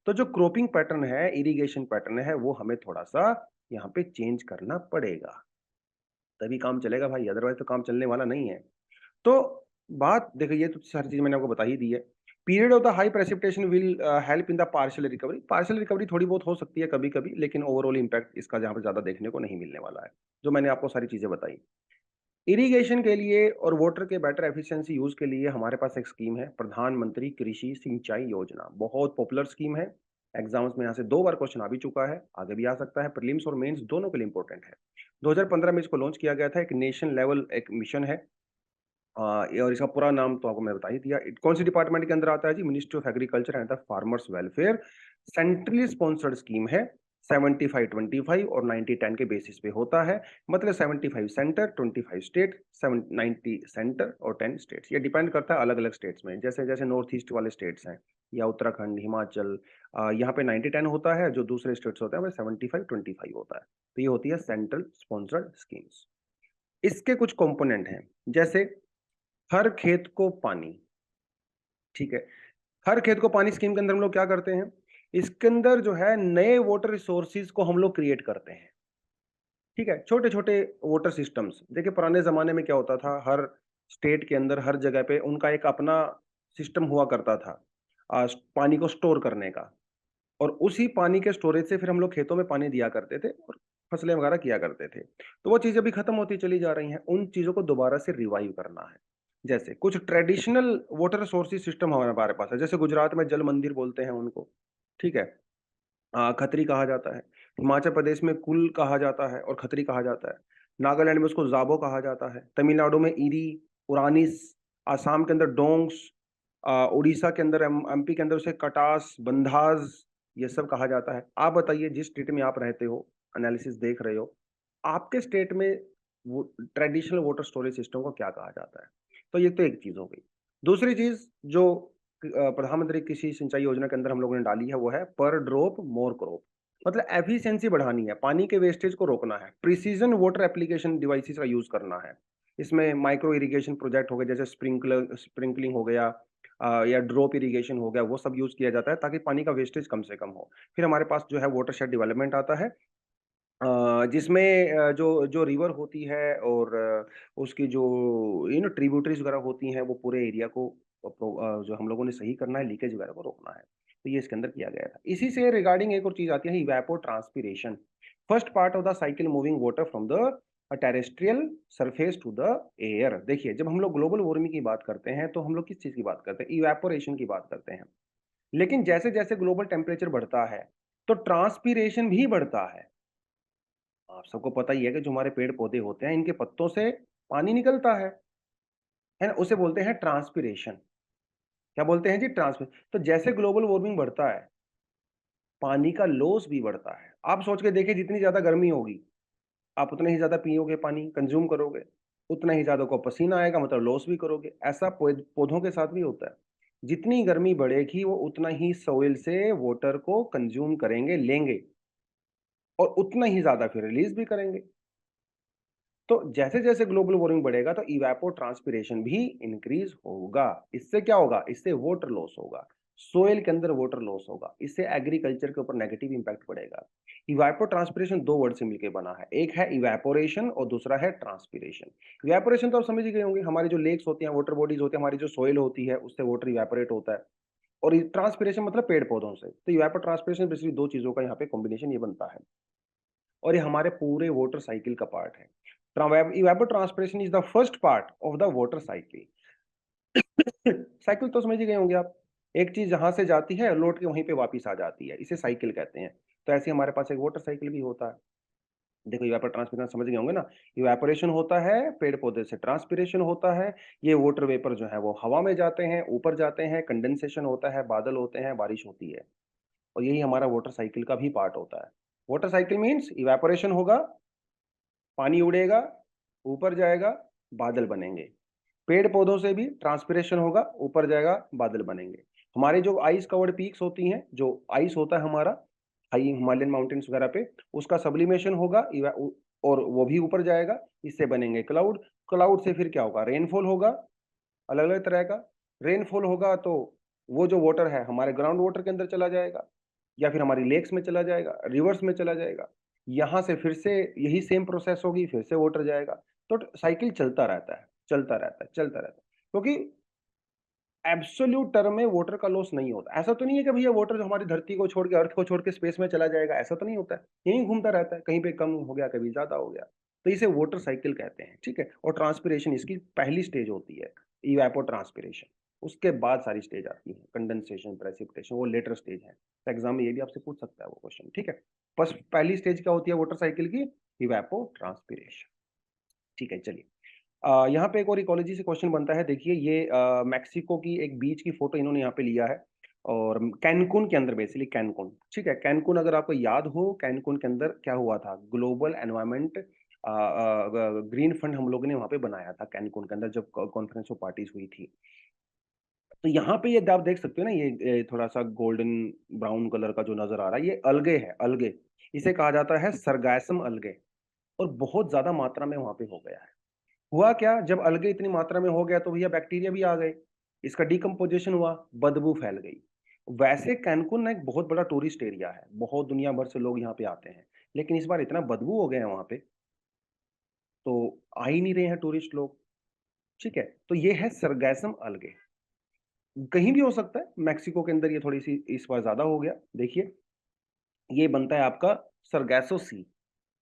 तो जो क्रॉपिंग पैटर्न है, इरिगेशन पैटर्न है, वो हमें थोड़ा सा यहाँ पे चेंज करना पड़ेगा, तभी काम चलेगा भाई, अदरवाइज तो काम चलने वाला नहीं है। तो बात देखिए, ये तो सारी चीज मैंने आपको बता ही दी है। Period of the high precipitation will help in the partial recovery. Partial recovery थोड़ी बहुत हो सकती है कभी कभी, लेकिन ओवरऑल इंपैक्ट इसका जहां पर ज्यादा देखने को नहीं मिलने वाला है, जो मैंने आपको सारी चीजें बताई। इरिगेशन के लिए और वाटर के बेटर एफिशिएंसी यूज के लिए हमारे पास एक स्कीम है, प्रधानमंत्री कृषि सिंचाई योजना। बहुत पॉपुलर स्कीम है, एग्जाम्स में यहाँ से 2 बार क्वेश्चन आ भी चुका है, आगे भी आ सकता है, प्रीलिम्स और मेंस दोनों के लिए इंपॉर्टेंट है। 2015 में इसको लॉन्च किया गया था, एक नेशन लेवल एक मिशन है। और इसका पूरा नाम तो आपको मैं बता ही दिया। कौन सी डिपार्टमेंट के अंदर आता है जी? Ministry of agriculture and the farmers welfare. Centrally sponsored scheme है। 75-25 और 90-10 के बेसिस पे होता है। मतलब 75 सेंटर, 25 स्टेट, 90 सेंटर और 10 स्टेट्स। ये डिपेंड करता है अलग अलग स्टेट्स में, जैसे जैसे नॉर्थ ईस्ट वाले स्टेट्स हैं, या उत्तराखंड, हिमाचल, यहाँ पे 90-10 होता है, जो दूसरे स्टेट्स होते हैं वह 75-25 होता है। तो ये होती है सेंट्रल स्पॉन्सर्ड स्कीम्स। इसके कुछ कंपोनेंट हैं, जैसे हर खेत को पानी। ठीक है, हर खेत को पानी स्कीम के अंदर हम लोग क्या करते हैं? इसके अंदर जो है नए वाटर रिसोर्सिस को हम लोग क्रिएट करते हैं। ठीक है, छोटे छोटे वाटर सिस्टम्स। देखिए, पुराने जमाने में क्या होता था, हर स्टेट के अंदर हर जगह पे उनका एक अपना सिस्टम हुआ करता था पानी को स्टोर करने का, और उसी पानी के स्टोरेज से फिर हम लोग खेतों में पानी दिया करते थे और फसलें वगैरह किया करते थे। तो वो चीज़ें अभी खत्म होती चली जा रही हैं, उन चीज़ों को दोबारा से रिवाइव करना है। जैसे कुछ ट्रेडिशनल वाटर सोर्सेज सिस्टम हमारे पास है, जैसे गुजरात में जल मंदिर बोलते हैं उनको, ठीक है? खतरी कहा जाता है। हिमाचल प्रदेश में कुल कहा जाता है और खतरी कहा जाता है। नागालैंड में उसको ज़ाबो कहा जाता है। तमिलनाडु में इरी, उरानिस, आसाम के अंदर डोंग्स, उड़ीसा के अंदर एमपी के अंदर उसे कटास, बंधास, ये सब कहा जाता है। आप बताइए जिस स्टेट में आप रहते हो, एनालिसिस देख रहे हो, आपके स्टेट में वो ट्रेडिशनल वाटर स्टोरेज सिस्टम को क्या कहा जाता है? तो ये तो एक चीज़ हो गई। दूसरी चीज़ जो प्रधानमंत्री कृषि सिंचाई योजना के अंदर हम लोगों ने डाली है, वो है पर ड्रॉप मोर क्रॉप। मतलब एफिशिएंसी बढ़ानी है, पानी के वेस्टेज को रोकना है, प्रिसीजन वाटर एप्लीकेशन डिवाइसेस का यूज़ करना है। इसमें माइक्रो इरिगेशन प्रोजेक्ट हो गए, जैसे स्प्रिंकलिंग हो गया, या ड्रॉप इरिगेशन हो गया, वो सब यूज़ किया जाता है ताकि पानी का वेस्टेज कम से कम हो। फिर हमारे पास जो है वाटरशेड डेवलपमेंट आता है, जिसमें जो जो रिवर होती है और उसकी जो ट्रिब्यूटरीज वगैरह होती हैं, वो पूरे एरिया को जो हम लोगों ने सही करना है, लीकेज वगैरह को रोकना है। तो ये इसके अंदर किया गया था। इसी से रिगार्डिंग एक और चीज़ आती है, evapotranspiration. First part of the cycle moving water from the terrestrial surface to the air. देखिए, जब हम लोग ग्लोबल वार्मिंग की बात करते हैं, तो हम लोग किस चीज़ की बात करते हैं? इवेपोरेशन की बात करते हैं। लेकिन जैसे-जैसे ग्लोबल टेम्परेचर बढ़ता है, तो ट्रांसपिरेशन भी बढ़ता है। आप सबको पता ही है कि जो हमारे पेड़-पौधे होते हैं, इनके पत्तों से पानी निकलता है ना? उसे बोलते हैं ट्रांसपिरेशन। क्या बोलते हैं जी? तो जैसे ग्लोबल वार्मिंग बढ़ता है, पानी का लॉस भी बढ़ता है। आप सोच के देखिए, जितनी ज़्यादा गर्मी होगी, आप उतना ही ज़्यादा पियोगे पानी, कंज़्यूम करोगे, उतना ही ज़्यादा को पसीना आएगा, मतलब लॉस भी करोगे। ऐसा पौधों के साथ भी होता है। जितनी गर्मी बढ़ेगी, वो उतना ही सॉइल से वाटर को कंज़्यूम करेंगे, लेंगे, और उतना ही ज़्यादा फिर रिलीज़ भी करेंगे। तो जैसे-जैसे ग्लोबल वार्मिंग बढ़ेगा, तो इवेपोट्रांसपिरेशन भी इंक्रीज़ होगा। इससे क्या होगा? इससे वाटर लॉस होगा, सोइल के अंदर वाटर लॉस होगा, इससे एग्रीकल्चर के ऊपर नेगेटिव इम्पैक्ट पड़ेगा। इवेपोट्रांसपिरेशन 2 वर्ड से मिलके बना है, एक है इवेपोरेशन और दूसरा है ट्रांसपिरेशन। इवेपोरेशन तो आप समझ ही गए होंगे, हमारी जो लेक्स होती हैं, वाटर बॉडीज़ होती हैं, हमारी जो सोइल होती है, उससे वाटर इवेपोरेट होता है, और ये ट्रांसपिरेशन मतलब पेड़-पौधों से। तो इवेपोट्रांसपिरेशन बेसिकली 2 चीज़ों का यहाँ पे कॉम्बिनेशन ये बनता है, और ये हमारे पूरे वाटर साइकिल का पार्ट है। Evapotranspiration is the first part of the water cycle. Cycle तो समझ ही गए होंगे आप। एक चीज़ जहाँ से जाती है, लौट के वहीं पे वापस आ जाती है, इसे साइकिल कहते हैं। तो ऐसे ही हमारे पास एक वाटर साइकिल भी होता है। देखो, इवेपोट्रांसपिरेशन समझ गए होंगे ना? इवेपोरेशन होता है, पेड़-पौधे से ट्रांसपिरेशन होता है, ये वाटर वेपर जो है वो हवा में जाते हैं, ऊपर जाते हैं, कंडेंसेशन होता है, बादल होते हैं, बारिश होती है। और यही हमारा वाटर साइकिल का भी पार्ट होता है। वाटर साइकिल मीन्स इवेपोरेशन होगा, पानी उड़ेगा, ऊपर जाएगा, बादल बनेंगे। पेड़-पौधों से भी ट्रांसपिरेशन होगा, ऊपर जाएगा, बादल बनेंगे। हमारे जो आइस कवर्ड पीक्स होती हैं, जो आइस होता है हमारा, हाई हिमालयन माउंटेन्स वगैरह पे, उसका सब्लिमेशन होगा, और वो भी ऊपर जाएगा, इससे बनेंगे क्लाउड। क्लाउड से फिर क्या होगा? रेनफॉल होगा, अलग-अलग तरह का। रेनफॉल होगा तो वो जो वाटर है, हमारे ग्राउंड वाटर के अंदर चला जाएगा, या फिर हमारी लेक्स में चला जाएगा, रिवर्स में चला जाएगा। यहाँ से फिर से यही सेम प्रोसेस होगी, फिर से वाटर जाएगा। तो साइकिल चलता रहता है, चलता रहता है, चलता रहता है। क्योंकि एब्सोल्यूट टर्म में वाटर का लॉस नहीं होता। ऐसा तो नहीं है कि भैया वाटर जो हमारी धरती को छोड़ के, अर्थ को छोड़ के स्पेस में चला जाएगा, ऐसा तो नहीं होता है। यहीं घूमता रहता है, कहीं पे कम हो गया, कभी ज़्यादा हो गया। तो इसे वाटर साइकिल कहते हैं, ठीक है? और ट्रांसपिरेशन इसकी पहली स्टेज होती है, इवेपोट्रांसपिरेशन। उसके बाद सारी स्टेज आती है, कंडेंसेशन, प्रेसिपिटेशन, वो लेटर स्टेज है। तो एग्ज़ाम में ये भी आपसे पूछ सकता है वो क्वेश्चन, ठीक है? बस पहली स्टेज क्या होती है वाटर साइकिल की? इवेपोट्रांसपिरेशन। ठीक है, चलिए। यहाँ पे एक और इकोलॉजी से क्वेश्चन बनता है। देखिए, ये मेक्सिको की एक बीच की फोटो इन्होंने यहाँ पे लिया है, और कैनकुन के अंदर, बेसिकली कैनकुन, ठीक है? कैनकुन अगर आपको याद हो, कैनकुन के अंदर क्या हुआ था? ग्लोबल एनवायरनमेंट ग्रीन फंड हम लोगों ने वहाँ पे बनाया था कैनकुन के अंदर, जब कॉन्फ्रेंस ऑफ पार्टीज हुई थी। तो यहाँ पे ये आप देख सकते हो ना, ये थोड़ा सा गोल्डन ब्राउन कलर का जो नजर आ रहा है, ये अलगे है, अलगे। इसे कहा जाता है सरगैसम अलगे, और बहुत ज्यादा मात्रा में वहां पे हो गया है। हुआ क्या, जब अलगे इतनी मात्रा में हो गया, तो भैया बैक्टीरिया भी आ गए, इसका डिकम्पोजिशन हुआ, बदबू फैल गई। वैसे कैनकुन ना एक बहुत बड़ा टूरिस्ट एरिया है, बहुत दुनिया भर से लोग यहाँ पे आते हैं, लेकिन इस बार इतना बदबू हो गया है वहां पे, तो आ ही नहीं रहे हैं टूरिस्ट लोग, ठीक है? तो ये है सरगैसम अलगे। कहीं भी हो सकता है, मेक्सिको के अंदर ये थोड़ी-सी इस बार ज़्यादा हो गया। देखिए, ये बनता है आपका सरगैसो सी।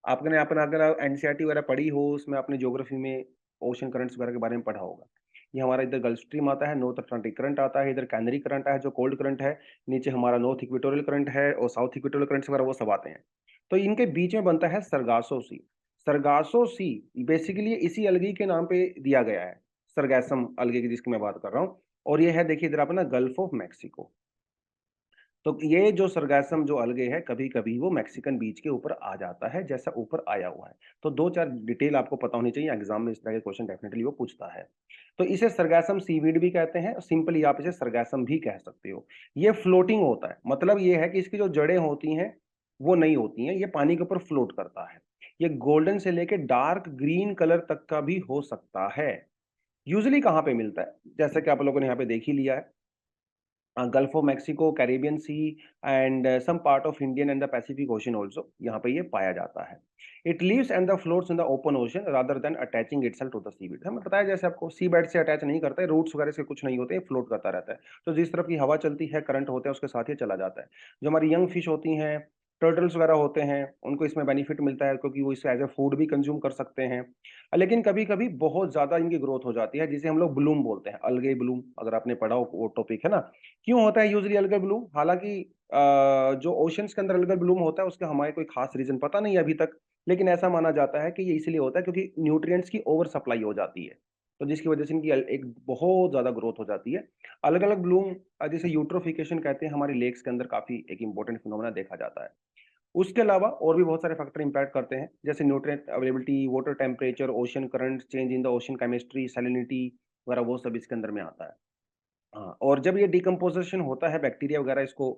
आपने अपना अगर एनसीईआरटी वगैरह पढ़ी हो, उसमें आपने ज्योग्राफी में ओशन करंट्स वगैरह के बारे में पढ़ा होगा। ये हमारा इधर गल्फ स्ट्रीम आता है, नॉर्थ अटलांटिक करंट आता है, इधर कैनरी करंट है जो कोल्ड करंट है, नीचे हमारा नॉर्थ इक्वेटोरियल करंट है और साउथ इक्वेटोरियल करंट्स वगैरह वो सब आते हैं। तो इनके बीच में बनता है Sargasso Sea. Sargasso see basically इसी अलगी के नाम पे दिया गया है, सरगैसम अलगे की जिसकी मैं बात कर रहा हूँ। और ये है देखिए इधर अपना गल्फ ऑफ मैक्सिको। तो ये जो सरगासम जो अलगे है, कभी-कभी वो मैक्सिकन बीच के ऊपर आ जाता है, जैसा ऊपर आया हुआ है। तो 2-4 डिटेल आपको पता होनी चाहिए, एग्ज़ाम में इस तरह के क्वेश्चन डेफिनिटली वो पूछता है। तो इसे सरगासम सीवीड भी कहते हैं, सिंपली आप इसे सरगासम भी कह सकते हो। ये फ्लोटिंग होता है, मतलब ये है कि इसकी जो जड़ें होती हैं, वो नहीं होती हैं, ये पानी के ऊपर फ्लोट करता है। ये गोल्डन से लेके डार्क ग्रीन कलर तक का भी हो सकता है। यूजुअली कहाँ पे मिलता है? जैसा कि आप लोगों ने यहाँ पे देख ही लिया है। Gulf of Mexico, Caribbean Sea and some part of Indian and the Pacific Ocean also यहाँ पे ये पाया जाता है। It lives and the floats in the open ocean rather than attaching itself to the sea bed. हमें पता है जैसे आपको सी बेड से अटैच नहीं करता है, रूट्स वगैरह से कुछ नहीं होते, फ्लोट करता रहता है। तो जिस तरफ की हवा चलती है, करंट होता है, उसके साथ ये चला जाता है। जो हमारी यंग फिश होती हैं, टर्टल्स वगैरह होते हैं, उनको इसमें बेनिफिट मिलता है क्योंकि वो इसे एज ए फूड भी कंज्यूम कर सकते हैं। लेकिन कभी-कभी बहुत ज़्यादा इनकी ग्रोथ हो जाती है, जिसे हम लोग ब्लूम बोलते हैं, अलगे ब्लूम। अगर आपने पढ़ा हो वो टॉपिक है ना, क्यों होता है यूजुअली अल्गर ब्लूम? हालाँकि जो ओशंस के अंदर अल्गर ब्लूम होता है उसका हमारे कोई ख़ास रीज़न पता नहीं है अभी तक, लेकिन ऐसा माना जाता है कि ये इसलिए होता है क्योंकि न्यूट्रिएंट्स की ओवर सप्लाई हो जाती है। तो जिसकी वज़ह से इनकी एक बहुत ज़्यादा ग्रोथ हो जाती है। अलग-अलग ब्लूम जिसे यूट्रोफिकेशन कहते हैं, हमारी लेक्स के अंदर काफ़ी एक इम्पोर्टेंट फिनोमेना देखा जाता है। उसके अलावा और भी बहुत सारे फैक्टर इम्पैक्ट करते हैं, जैसे nutrient availability, water temperature, ocean currents, change in the ocean chemistry, salinity वगैरह वो सब इसके अंदर में आता है। हाँ, और जब ये डिकम्पोज़िशन होता है बैक्टीरिया वगैरह इसको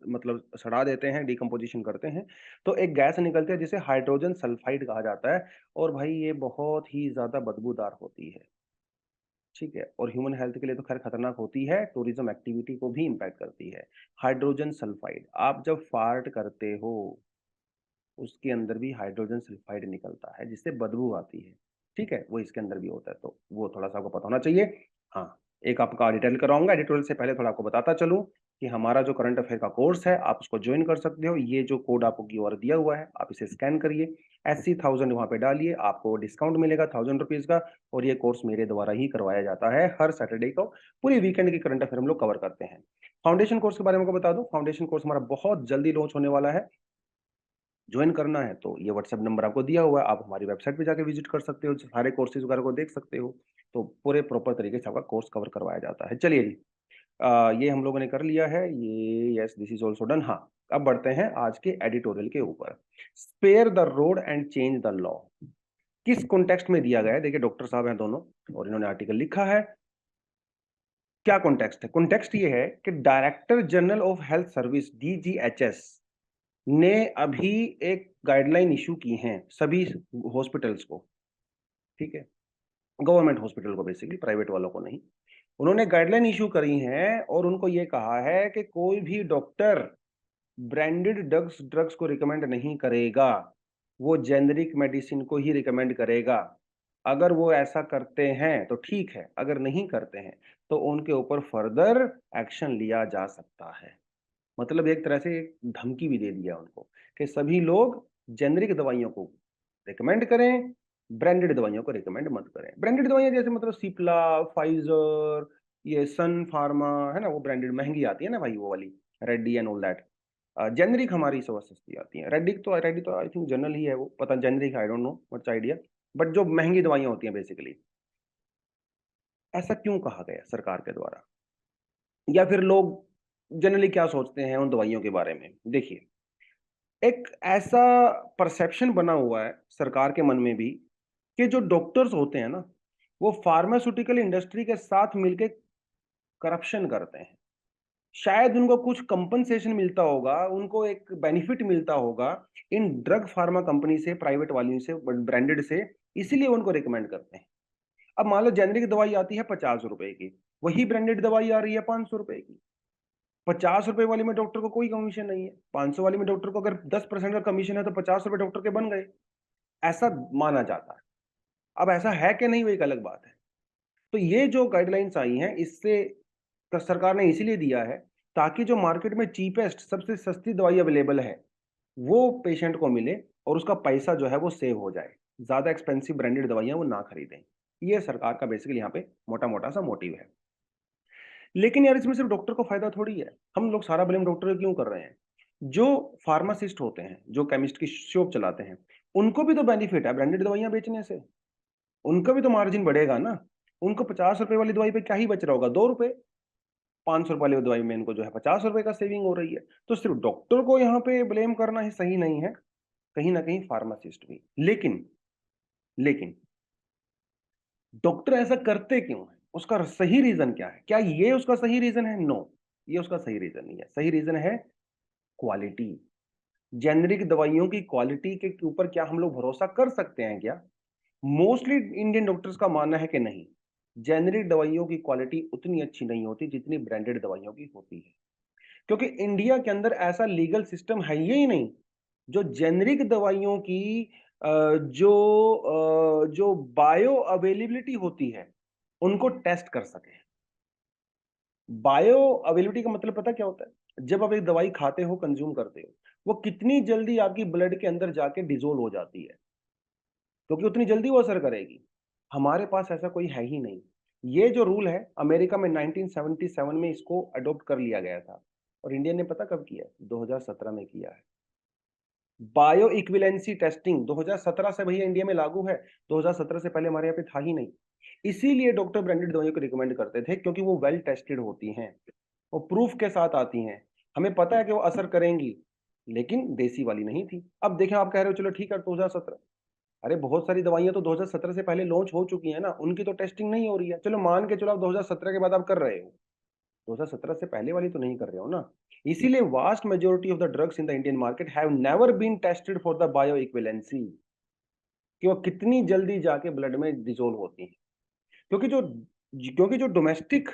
मतलब सड़ा देते हैं, डिकम्पोज़िशन करते हैं, तो एक गैस निकलती है जिसे हाइड्रोजन सल्फाइड कहा जाता है और भाई ये बहुत ही ज़्यादा बदबूदार होती है, ठीक है? और ह्यूमन हेल्थ के लिए तो ख़ैर खतरनाक होती है, टूरिज़्म एक्टिविटी को भी इम्पैक्ट करती है। हाइड्रोजन सल्फाइड, आप जब फार्ट करते हो उसके अंदर भी हाइड्रोजन सल्फाइड निकलता है जिससे बदबू आती है, ठीक है? वो इसके अंदर भी होता है तो वो थोड़ा-सा आपको पता होना चाहिए। हाँ, एक आपका डिटेल कराऊँगा, एडिटोरियल से पहले थोड़ा आपको बताता चलूँ कि हमारा जो करंट अफेयर का कोर्स है आप उसको जॉइन कर सकते हो। ये जो कोड आपको क्यूआर दिया हुआ है, आप इसे स्कैन करिए, एससी 1000 वहाँ पे डालिए, आपको डिस्काउंट मिलेगा ₹1000 का और ये कोर्स मेरे द्वारा ही करवाया जाता है हर सैटरडे को। पूरे वीकेंड की करंट अफेयर हम लोग कवर करते हैं। फाउंडेशन कोर्स के बारे में आपको बता दूँ, फाउंडेशन कोर्स हमारा बहुत जल्दी लॉन्च होने वाला है। जॉइन करना है तो ये व्हाट्सएप नंबर आपको दिया हुआ है, आप हमारी वेबसाइट पे जाके विज़िट कर सकते हो, सारे कोर्सेज़ वगैरह को देख सकते हो, तो पूरे प्रॉपर तरीके से आपका कोर्स कवर करवाया जाता है। चलिए जी, ये हम लोगों ने कर लिया है, ये yes this is also done. हाँ, अब बढ़ते हैं आज के एडिटोरियल के ऊपर। Spare the road and change the law किस कॉन्टेक्स्ट में दिया गया है? देखिए डॉक्टर साहब हैं दोनों और इन्होंने आर्टिकल लिखा है। क्या कॉन्टेक्स्ट है? कॉन्टेक्स्ट ये है कि director general of health service DGHS ने अभी एक गाइडलाइन इश्यू की हैं सभी हॉस्पिटल्स को, ठीक है? गवर्नमेंट हॉस्पिटल को बेसिकली, प्राइवेट वालों को नहीं। उन्होंने गाइडलाइन इश्यू करी हैं और उनको ये कहा है कि कोई भी डॉक्टर ब्रांडेड ड्रग्स ड्रग्स को रिकमेंड नहीं करेगा, वो जेनेरिक मेडिसिन को ही रिकमेंड करेगा। अगर वो ऐसा करते हैं तो ठीक है, अगर नहीं करते हैं तो उनके ऊपर फर्दर एक्शन लिया जा सकता है। मतलब एक तरह से एक धमकी भी दे दिया उनको कि सभी लोग जेनेरिक दवाइयों को रिकमेंड करें, ब्रांडेड दवाइयों को रिकमेंड मत करें। ब्रांडेड दवाइयाँ जैसे मतलब सिप्ला, फाइज़र, ये सन फार्मा, है ना? वो ब्रांडेड महँगी आती है ना भाई वो वाली, Reddy and all that. Generic हमारी सब सस्ती आती हैं। रेड्डी तो आई थिंक जनरल ही है वो, पता generic I don't know much idea. But जो महँगी दवाइयाँ होती हैं बेसिकली, ऐसा क्यों कहा गया सरकार के द्वारा? या फिर लोग जनरली क्या सोचते हैं उन दवाइयों के बारे में? देखिए, एक ऐसा परसेप्शन बना हुआ है सरकार के मन में भी कि जो डॉक्टर्स होते हैं ना, वो फार्मास्यूटिकल इंडस्ट्री के साथ मिलके करप्शन करते हैं। शायद उनको कुछ कंपनसेशन मिलता होगा, उनको एक बेनिफिट मिलता होगा इन ड्रग फार्मा कंपनी से, प्राइवेट वाली से, ब्रांडेड से, इसीलिए उनको रिकमेंड करते हैं। अब मान लो जेनेरिक दवाई आती है ₹50 की, वही ब्रांडेड दवाई आ रही है ₹500 की। ₹50 वाली में डॉक्टर को कोई कमीशन नहीं है, 500 वाली में डॉक्टर को अगर 10% का कमीशन है तो ₹50 डॉक्टर के बन गए, ऐसा माना जाता है। अब ऐसा है कि नहीं वो एक अलग बात है। तो ये जो गाइडलाइंस आई हैं इससे सरकार ने इसीलिए दिया है ताकि जो मार्केट में चीपेस्ट सबसे सस्ती दवाई अवेलेबल है वो पेशेंट को मिले और उसका पैसा जो है वो सेव हो जाए, ज्यादा एक्सपेंसिव ब्रांडेड दवाइयां वो ना खरीदें। ये सरकार का बेसिकली यहाँ पे मोटा मोटा सा मोटिव है। लेकिन यार इसमें सिर्फ डॉक्टर को फायदा थोड़ी है, हम लोग सारा ब्लेम डॉक्टर को क्यों कर रहे हैं? जो फार्मासिस्ट होते हैं, जो केमिस्ट की शॉप चलाते हैं, उनको भी तो बेनिफिट है ब्रांडेड दवाइयां बेचने से, उनका भी तो मार्जिन बढ़ेगा ना। उनको 50 रुपए वाली दवाई पे क्या ही बच रहा होगा, 2 रुपए। 500 रुपए वाली दवाई में इनको जो है 50 रुपए का सेविंग हो रही है। तो सिर्फ डॉक्टर को यहाँ पे ब्लेम करना ही सही नहीं है, कहीं ना कहीं फार्मासिस्ट भी। लेकिन डॉक्टर ऐसा करते क्यों है, उसका सही रीजन क्या है? क्या ये उसका सही रीजन है? नो, ये उसका सही रीजन नहीं है। सही रीजन है क्वालिटी। जेनरिक दवाइयों की क्वालिटी के ऊपर क्या हम लोग भरोसा कर सकते हैं क्या? मोस्टली इंडियन डॉक्टर्स का मानना है कि नहीं, जेनरिक दवाइयों की क्वालिटी उतनी अच्छी नहीं होती जितनी ब्रांडेड दवाइयों की होती है। क्योंकि इंडिया के अंदर ऐसा लीगल सिस्टम है ही नहीं जो जेनरिक दवाइयों की जो बायो अवेलेबिलिटी होती है उनको टेस्ट कर सके। बायो अवेलेबिलिटी का मतलब पता क्या होता है? जब आप एक दवाई खाते हो, कंज्यूम करते हो, वो कितनी जल्दी आपकी ब्लड के अंदर जाके डिजोल्व हो जाती है, क्योंकि उतनी जल्दी वो असर करेगी। हमारे पास ऐसा कोई है ही नहीं। ये जो रूल है अमेरिका में 1977 में इसको अडॉप्ट कर लिया गया था, और इंडिया ने पता कब किया? 2017 में किया है। बायो इक्विवेलेंसी टेस्टिंग 2017 से भैया इंडिया में लागू है, 2017 से पहले हमारे यहाँ पे था ही नहीं। इसीलिए डॉक्टर ब्रांडेड दवाइयों को रिकमेंड करते थे, क्योंकि वो वेल टेस्टेड होती हैं, वो प्रूफ के साथ आती हैं, हमें पता है कि वो असर करेंगी। लेकिन देसी वाली नहीं थी। अब देखें, आप कह रहे हो चलो ठीक है 2017, अरे बहुत सारी दवाइयां तो 2017 से पहले लॉन्च हो चुकी है ना, उनकी तो टेस्टिंग नहीं हो रही है। चलो मान के चलो आप 2017 के बाद आप कर रहे हो, 2017 से पहले वाली तो नहीं कर रहे हो ना। इसीलिए vast majority of the drugs in the Indian market have never been tested for the bio equivalency, कि वो कितनी जल्दी जाके ब्लड में डिसोल्व होती हैं। क्योंकि जो क्योंकि जो डोमेस्टिक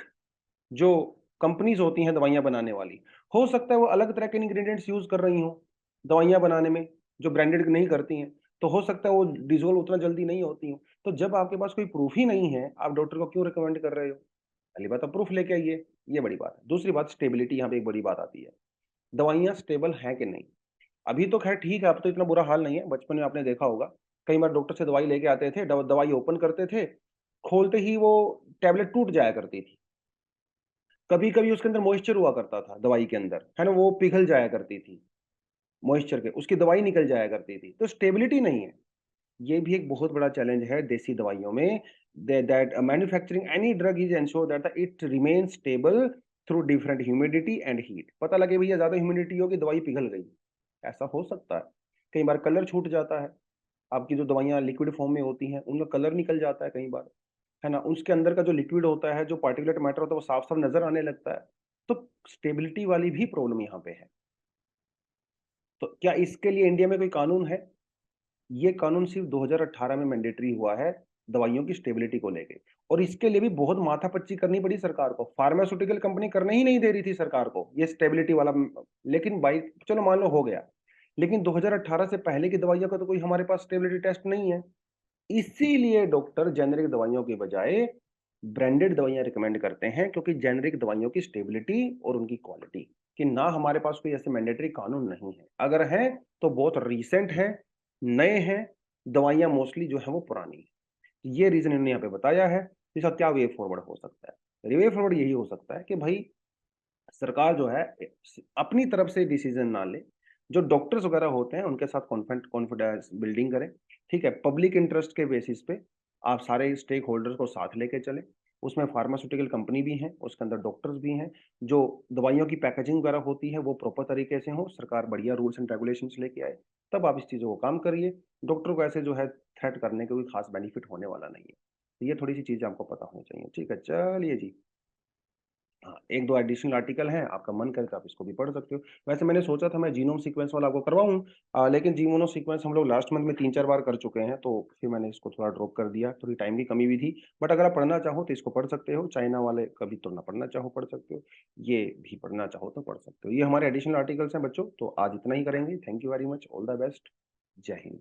जो कंपनीज होती हैं दवाइयां बनाने वाली, हो सकता है वो अलग तरह के इंग्रेडिएंट्स यूज कर रही हूँ दवाइयां बनाने में, जो ब्रांडेड नहीं करती हैं, तो हो सकता है वो डिसोल्व उतना जल्दी नहीं होती हूँ। तो जब आपके पास कोई प्रूफ ही नहीं है, आप डॉक्टर को क्यों रिकमेंड कर रहे हो? पहली बात, आप प्रूफ लेके आइए, ये बड़ी बात है। दूसरी बात, स्टेबिलिटी यहाँ पे एक बड़ी बात आती है। दवाइयाँ स्टेबल हैं कि नहीं? अभी तो खैर ठीक है, अब तो इतना बुरा हाल नहीं है। बचपन में आपने देखा होगा, कई बार डॉक्टर से दवाई लेके आते थे, दवाई ओपन करते थे, खोलते ही वो टैबलेट टूट जाया करती थी। कभी कभी उसके अंदर मॉइस्चर हुआ करता था दवाई के अंदर, है ना, वो पिघल जाया करती थी, मॉइस्चर के उसकी दवाई निकल जाया करती थी। तो स्टेबिलिटी नहीं है। ये भी एक बहुत बड़ा चैलेंज है देसी दवाइयों में, that manufacturing any drug is ensure that it remain stable through different humidity and heat. पता लगे भैया ज्यादा ह्यूमिडिटी होगी, दवाई पिघल गई, ऐसा हो सकता है। कई बार कलर छूट जाता है, आपकी जो दवाइयाँ लिक्विड फॉर्म में होती हैं उनका कलर निकल जाता है कई बार, है ना, उसके अंदर का जो लिक्विड होता है, जो पार्टिकुलेट मैटर होता है, वो साफ साफ नजर आने लगता है। तो स्टेबिलिटी वाली भी प्रॉब्लम यहाँ पे है। तो क्या इसके लिए इंडिया में कोई कानून है? ये कानून सिर्फ 2018 में मैंडेटरी हुआ है दवाइयों की स्टेबिलिटी को लेके, और इसके लिए भी बहुत माथापच्ची करनी पड़ी सरकार को। फार्मास्यूटिकल कंपनी करने ही नहीं दे रही थी सरकार को ये स्टेबिलिटी वाला, लेकिन भाई चलो मान लो हो गया, लेकिन 2018 से पहले की दवाइयों का तो कोई हमारे पास स्टेबिलिटी टेस्ट नहीं है। इसीलिए डॉक्टर जेनेरिक दवाइयों के बजाय ब्रांडेड दवाइयां रिकमेंड करते हैं, क्योंकि जेनेरिक दवाइयों की स्टेबिलिटी और उनकी क्वालिटी कि ना, हमारे पास कोई ऐसे मैंडेटरी कानून नहीं है, अगर है तो बहुत रीसेंट है, नए हैं, दवाइयां मोस्टली जो है वो पुरानी है। ये रीजन इन्होंने यहाँ पे बताया है। इसका क्या वे फॉरवर्ड हो सकता है? वे फॉरवर्ड यही हो सकता है कि भाई सरकार जो है अपनी तरफ से डिसीजन ना ले, जो डॉक्टर्स वगैरह होते हैं उनके साथ कॉन्फिडेंस बिल्डिंग करें, ठीक है, पब्लिक इंटरेस्ट के बेसिस पे आप सारे स्टेक होल्डर्स को साथ लेके चले। उसमें फार्मास्यूटिकल कंपनी भी है, उसके अंदर डॉक्टर्स भी हैं, जो दवाइयों की पैकेजिंग वगैरह होती है वो प्रॉपर तरीके से हो, सरकार बढ़िया रूल्स एंड रेगुलेशंस लेके आए, तब आप इस चीज़ों को काम करिए। डॉक्टर को ऐसे जो है थ्रेट करने का कोई खास बेनिफिट होने वाला नहीं है। तो ये थोड़ी सी चीज़ें आपको पता होनी चाहिए, ठीक है, चलिए जी। हाँ, 1-2 एडिशनल आर्टिकल हैं, आपका मन करे तो आप इसको भी पढ़ सकते हो। वैसे मैंने सोचा था मैं जीनोम सीक्वेंस वाला आपको करवाऊँ, लेकिन जीनोम सीक्वेंस हम लोग लास्ट मंथ में 3-4 बार कर चुके हैं, तो फिर मैंने इसको थोड़ा ड्रॉप कर दिया, थोड़ी टाइम की कमी भी थी। बट अगर आप पढ़ना चाहो तो इसको पढ़ सकते हो, चाइना वाले कभी तो ना पढ़ना चाहो पढ़ सकते हो, ये भी पढ़ना चाहो तो पढ़ सकते हो। ये हमारे एडिशनल आर्टिकल्स हैं बच्चों, तो आज इतना ही करेंगे। Thank you very much, all the best, जय हिंद।